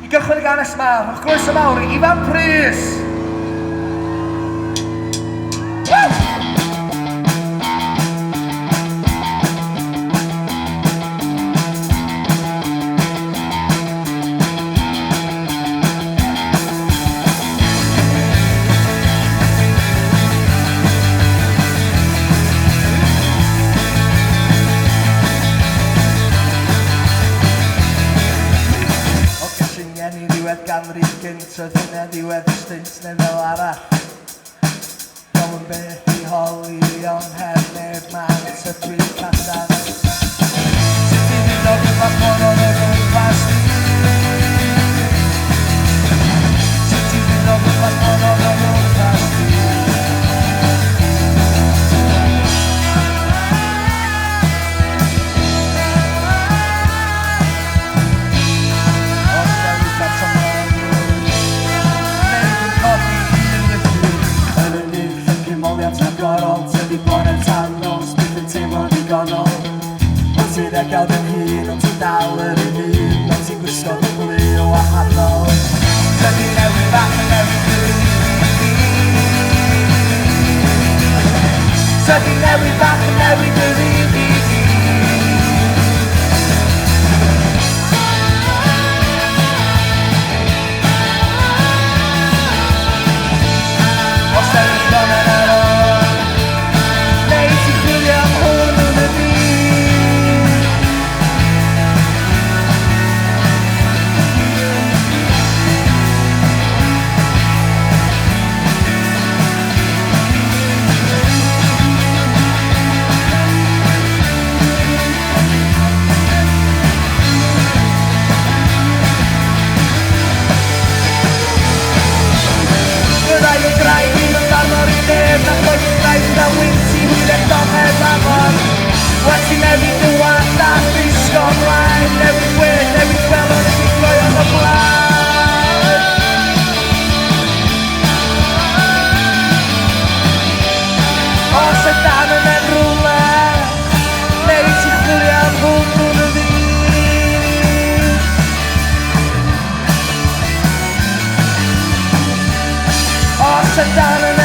I gychwyn y ganes yma, rhowch groeso mawr i Ifan Prys. Ganrif gyntoedd hynna ddiwedd y stint neu fel arall. Fel yn beth i holi ond heb neb man tydwy'n casan. Sut i ddyn o gwmpas mor o'n y gwmpas ni. Sut i ddyn o gwmpas mor o'n y gwmpas ni. Sydd ag awd yn hyn, ond ti'n dal yr un un, ond ti'n gwisgo gwblu o wahanol. Dydy newid bach yn newid dwi. Dydy newid bach yn newid dwi. Os ydych chi'n yn yr oed, neu ti'n chwilio am hwn yn y byd. Wedi newid y wad a ddisgo mlaen. Newid gwedd, newid gwelwn y digwyd o'n y blaen. Os y dan yn en rwle, neu ti'n chwilio am hwn yn y ddydd. Os y dan yn